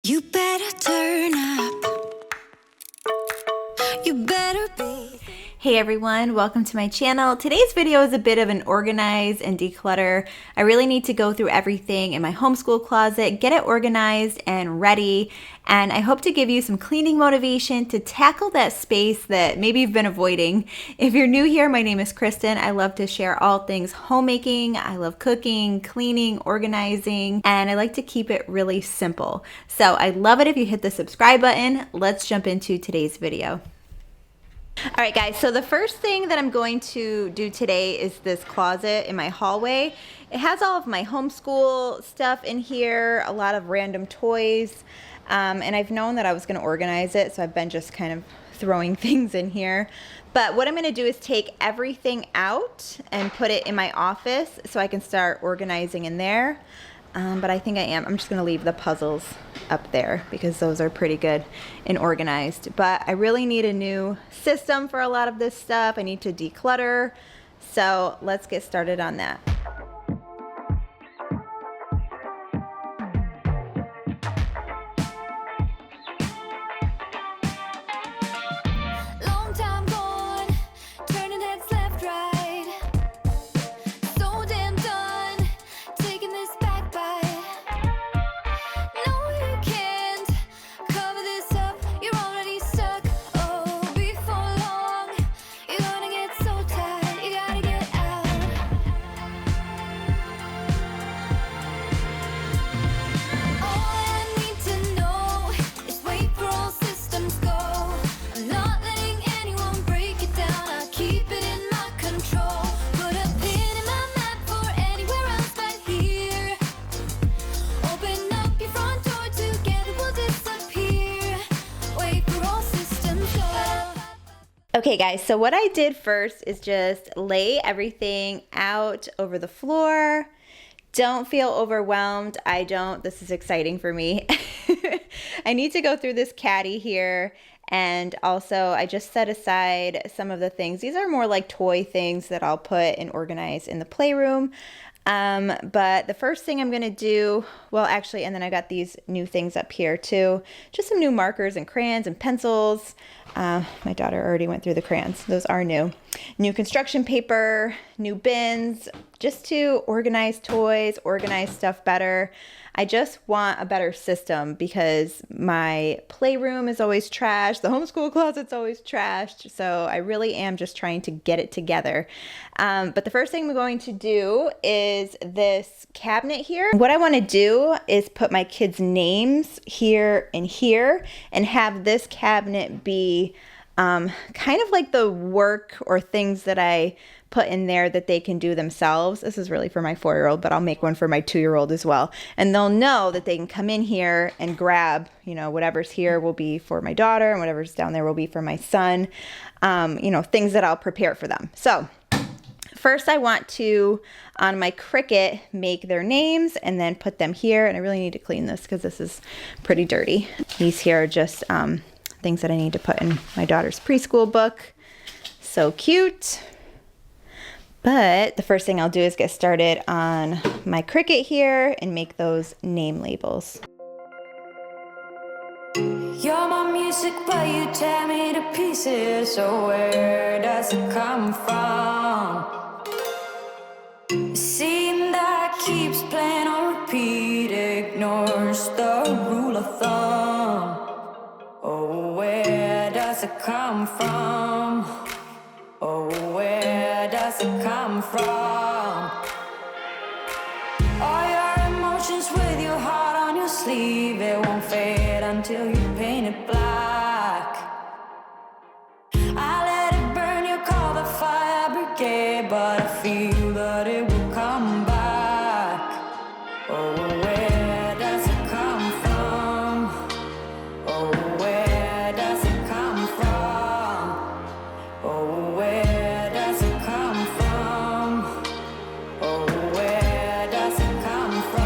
You better turn up. You better be. Hey everyone, welcome to my channel. Today's video is a bit of an organize and declutter. I really need to go through everything in my homeschool closet, get it organized and ready, and I hope to give you some cleaning motivation to tackle that space that maybe you've been avoiding. If you're new here, my name is Kristen. I love to share all things homemaking. I love cooking, cleaning, organizing, and I like to keep it really simple. So I'd love it if you hit the subscribe button. Let's jump into today's video. All right, guys, so the first thing that I'm going to do today is this closet in my hallway. It has all of my homeschool stuff in here, a lot of random toys, and I've known that I was going to organize it, so I've been just kind of throwing things in here. But what I'm going to do is take everything out and put it in my office so I can start organizing in there. But I think I'm just going to leave the puzzles up there because those are pretty good and organized. But I really need a new system for a lot of this stuff. I need to declutter. So let's get started on that. Long time gone, turning heads left, right. So damn done, taking this back bite. No, you can't cover this up. You're already stuck. Oh, before long, you're gonna get so tired. You gotta get out. All I need to know is wait for all systems go. I'm not letting anyone break it down. I keep it in my control. Put a pin in my map for anywhere else but here. Open up your front door, together we'll disappear. Wait for all systems go. Okay, guys, so what I did first is just lay everything out over the floor. Don't feel overwhelmed. This is exciting for me. I need to go through this caddy here. And also I just set aside some of the things. These are more like toy things that I'll put and organize in the playroom. But the first thing I'm going to do, well, actually, and then I got these new things up here too. Just some new markers and crayons and pencils. My daughter already went through the crayons. Those are new. New construction paper, new bins, just to organize toys, organize stuff better. I just want a better system because my playroom is always trashed. The homeschool closet's always trashed. So I really am just trying to get it together. But the first thing I'm going to do is this cabinet here. What I want to do is put my kids' names here and here and have this cabinet be kind of like the work or things that I put in there that they can do themselves. This is really for my 4-year-old, but I'll make one for my 2-year-old as well. And they'll know that they can come in here and grab, whatever's here will be for my daughter and whatever's down there will be for my son. Things that I'll prepare for them. So first I want to, on my Cricut, make their names and then put them here. And I really need to clean this because this is pretty dirty. These here are just things that I need to put in my daughter's preschool book. So cute. But the first thing I'll do is get started on my Cricut here and make those name labels. You're my music, but you tear me to pieces. So where does it come from? A scene that keeps playing on repeat, ignores the rule of thumb. Oh, where does it come from? Oh, where does it come from? All your emotions with your heart on your sleeve, it won't fade until you paint it black. I let it burn, you call the fire brigade, but I feel that it will come back. Oh, where does it come from? Oh, where does it come from? Oh, where does it come from? Oh, where does it come from?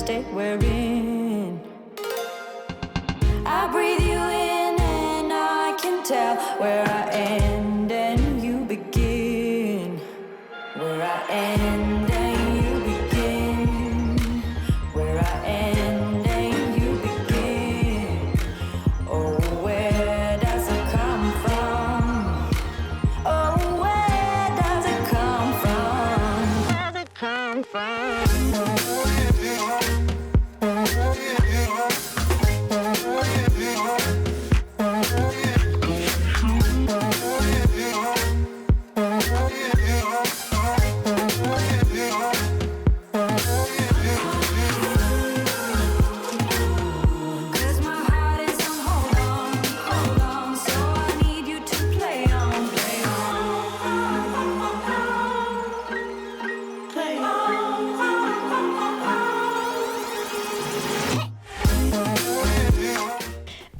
state we're in. I breathe you in and I can tell where I end and you begin. Where I end and you begin. Where I end and you begin. Oh, where does it come from? Oh, where does it come from? Where does it come from?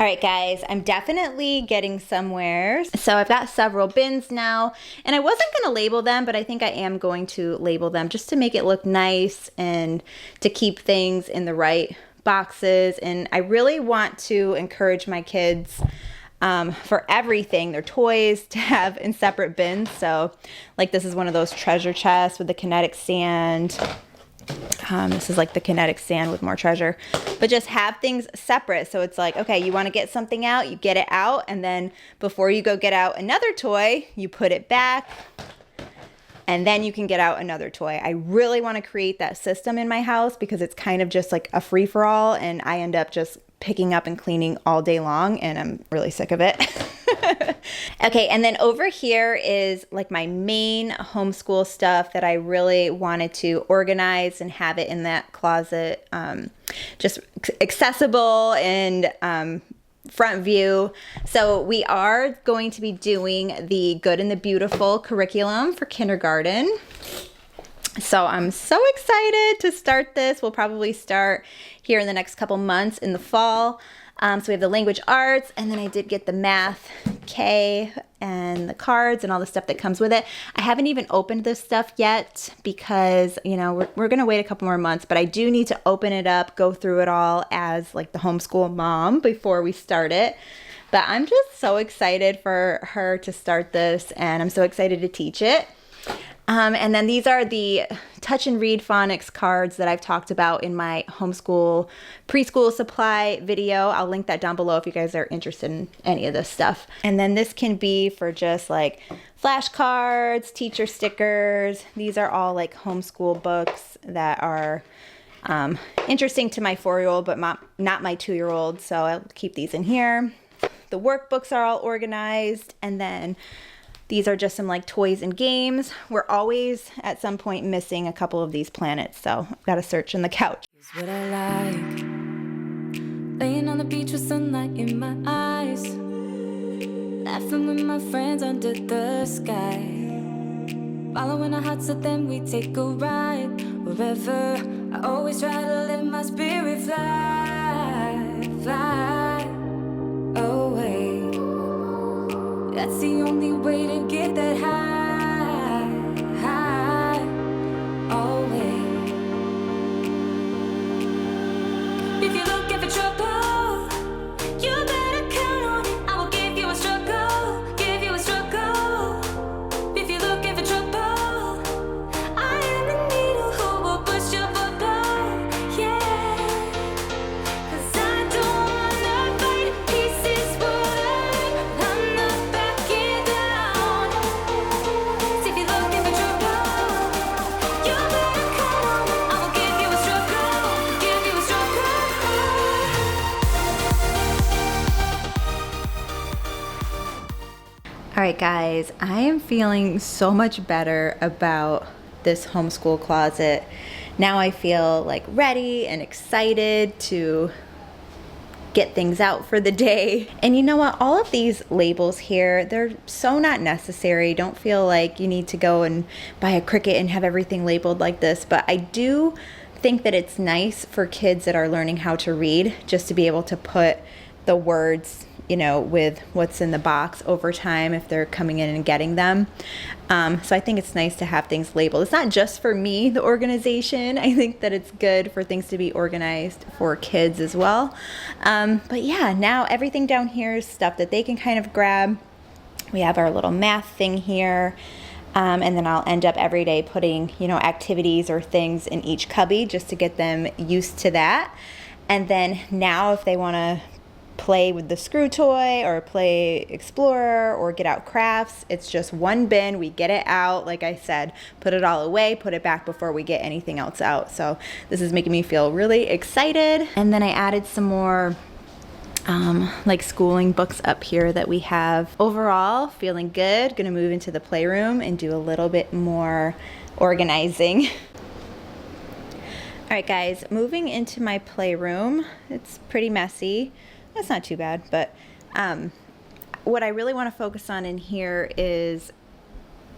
All right, guys, I'm definitely getting somewhere. So I've got several bins now, and I wasn't going to label them, but I think I am going to label them just to make it look nice and to keep things in the right boxes. And I really want to encourage my kids for everything, their toys, to have in separate bins. So like this is one of those treasure chests with the kinetic sand. This is like the kinetic sand with more treasure, but just have things separate. So it's like, okay, you want to get something out, you get it out, and then before you go get out another toy, you put it back, and then you can get out another toy. I really want to create that system in my house because it's kind of just like a free-for-all, and I end up just picking up and cleaning all day long, and I'm really sick of it. Okay, and then over here is like my main homeschool stuff that I really wanted to organize and have it in that closet, just accessible and front view. So we are going to be doing the Good and the Beautiful curriculum for kindergarten. So I'm so excited to start this. We'll probably start here in the next couple months in the fall. So we have the language arts, and then I did get the math K and the cards and all the stuff that comes with it. I haven't even opened this stuff yet because, you know, we're going to wait a couple more months, but I do need to open it up, go through it all as like the homeschool mom before we start it. But I'm just so excited for her to start this, and I'm so excited to teach it. And then these are the touch and read phonics cards that I've talked about in my homeschool preschool supply video. I'll link that down below if you guys are interested in any of this stuff. And then this can be for just like flashcards, teacher stickers. These are all like homeschool books that are interesting to my 4-year-old, but not my 2-year-old. So I'll keep these in here. The workbooks are all organized, and then these are just some like toys and games. We're always at some point missing a couple of these planets, so I've got to search in the couch. Here's what I like. Laying on the beach with sunlight in my eyes. Laughing with my friends under the sky. Following our hearts, so then we take a ride. Wherever, I always try to let my spirit fly, fly away. That's the only way to get that high, high, always. If you're looking for trouble, you better count on it. I will give you a struggle, give you a struggle. If you're looking for trouble, I am the needle who will push your bubble, yeah. 'Cause I don't wanna fight pieces wood. I'm not backing down. So if you're looking for trouble, you better count on it. I will give you a struggle, give you a struggle. All right, guys, I am feeling so much better about this homeschool closet. Now I feel like ready and excited to get things out for the day. And you know what? All of these labels here, they're so not necessary. Don't feel like you need to go and buy a Cricut and have everything labeled like this. But I do think that it's nice for kids that are learning how to read just to be able to put the words, with what's in the box over time if they're coming in and getting them. So I think it's nice to have things labeled. It's not just for me, the organization. I think that it's good for things to be organized for kids as well. But yeah, now everything down here is stuff that they can kind of grab. We have our little math thing here. And then I'll end up every day putting, activities or things in each cubby just to get them used to that. And then now if they want to play with the screw toy or play explorer or get out crafts, it's just one bin. We get it out, like I said, put it all away, put it back before we get anything else out. So this is making me feel really excited. And then I added some more like schooling books up here that we have. Overall, feeling good. Gonna move into the playroom and do a little bit more organizing. All right, guys, moving into my playroom. It's pretty messy. That's not too bad, but what I really want to focus on in here is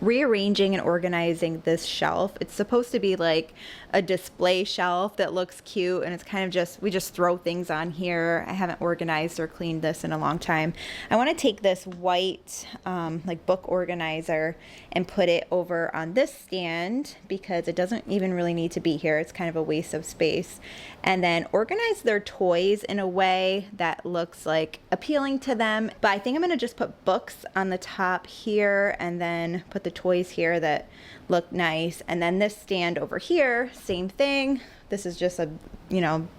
rearranging and organizing this shelf. It's supposed to be like a display shelf that looks cute, and it's kind of just, we just throw things on here. I haven't organized or cleaned this in a long time. I want to take this white like book organizer and put it over on this stand because it doesn't even really need to be here. It's kind of a waste of space. And then organize their toys in a way that looks like appealing to them. But I think I'm going to just put books on the top here and then put the toys here that look nice. And then this stand over here, same thing. This is just a,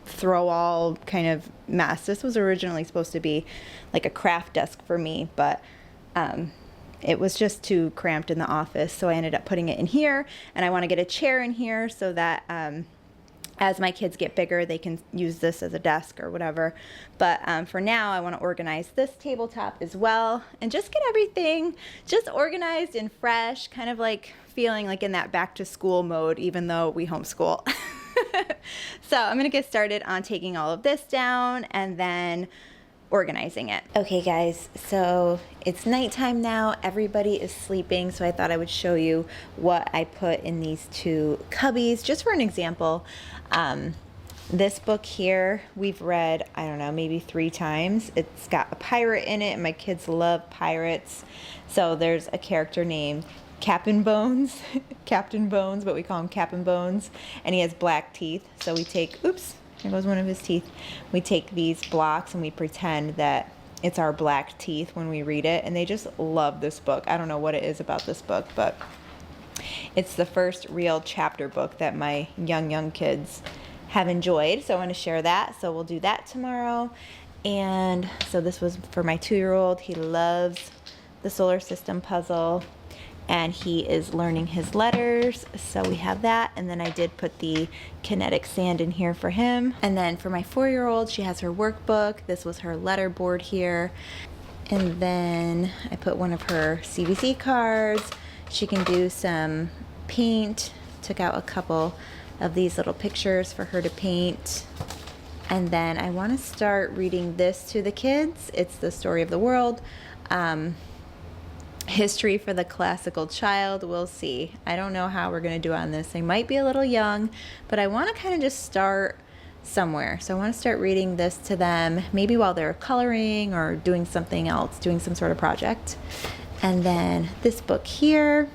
throw all kind of mess. This was originally supposed to be like a craft desk for me, but it was just too cramped in the office. So I ended up putting it in here, and I want to get a chair in here so that as my kids get bigger, they can use this as a desk or whatever. But for now, I want to organize this tabletop as well and just get everything just organized and fresh, kind of like feeling like in that back to school mode, even though we homeschool. So I'm going to get started on taking all of this down and then organizing it. Okay, guys, so it's nighttime now. Everybody is sleeping, so I thought I would show you what I put in these two cubbies just for an example. This book here we've read, I don't know, maybe 3 times. It's got a pirate in it, and my kids love pirates. So there's a character named Captain Bones, Captain Bones, but we call him Captain Bones, and he has black teeth. So we take, oops, there goes one of his teeth. We take these blocks and we pretend that it's our black teeth when we read it, and they just love this book. I don't know what it is about this book, but it's the first real chapter book that my young kids have enjoyed, so I want to share that. So we'll do that tomorrow. And so this was for my 2-year-old. He loves the solar system puzzle, and he is learning his letters, so we have that. And then I did put the kinetic sand in here for him. And then for my 4-year-old, she has her workbook. This was her letter board here. And then I put one of her CVC cards. She can do some paint. Took out a couple of these little pictures for her to paint. And then I want to start reading this to the kids. It's the story of the world. History for the classical child. We'll see. I don't know how we're going to do on this. They might be a little young, but I want to kind of just start somewhere. So I want to start reading this to them, maybe while they're coloring or doing something else, doing some sort of project. And then this book here.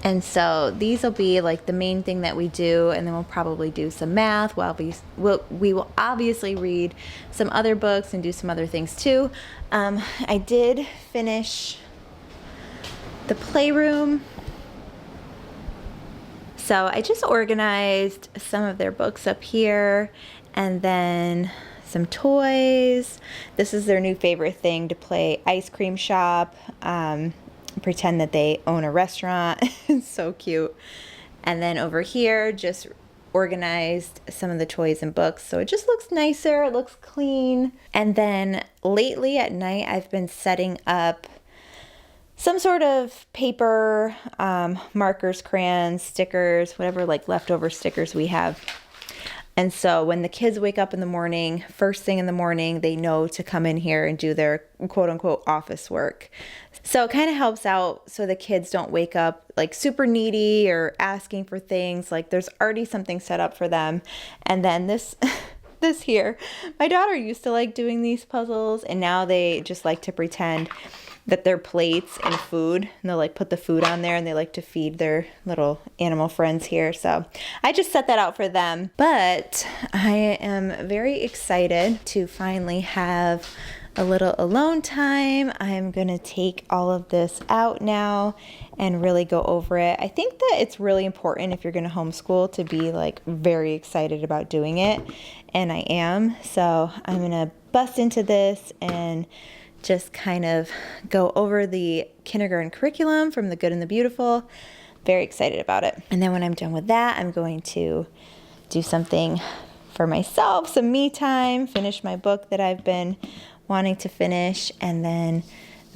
And so these will be like the main thing that we do, and then we'll probably do some math. We will obviously read some other books and do some other things too. I did finish the playroom. So I just organized some of their books up here, and then some toys. This is their new favorite thing, to play ice cream shop. Pretend that they own a restaurant. It's so cute. And then over here, just organized some of the toys and books, so it just looks nicer, it looks clean. And then lately at night, I've been setting up some sort of paper, markers, crayons, stickers, whatever like leftover stickers we have. And so when the kids wake up in the morning, first thing in the morning, they know to come in here and do their quote unquote office work. So it kind of helps out so the kids don't wake up like super needy or asking for things. Like there's already something set up for them. And then this this here. My daughter used to like doing these puzzles, and now they just like to pretend that they're plates and food, and they'll like put the food on there, and they like to feed their little animal friends here. So I just set that out for them. But I am very excited to finally have a little alone time. I'm gonna take all of this out now and really go over it. I think that it's really important if you're gonna homeschool to be like very excited about doing it, and I am. So I'm gonna bust into this and just kind of go over the kindergarten curriculum from the good and the beautiful. Very excited about it. And then when I'm done with that, I'm going to do something for myself, some me time, finish my book that I've been wanting to finish. And then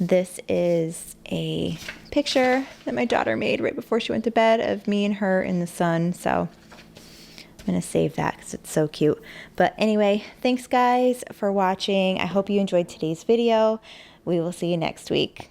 this is a picture that my daughter made right before she went to bed of me and her in the sun. So I'm going to save that because it's so cute. But anyway, thanks guys for watching. I hope you enjoyed today's video. We will see you next week.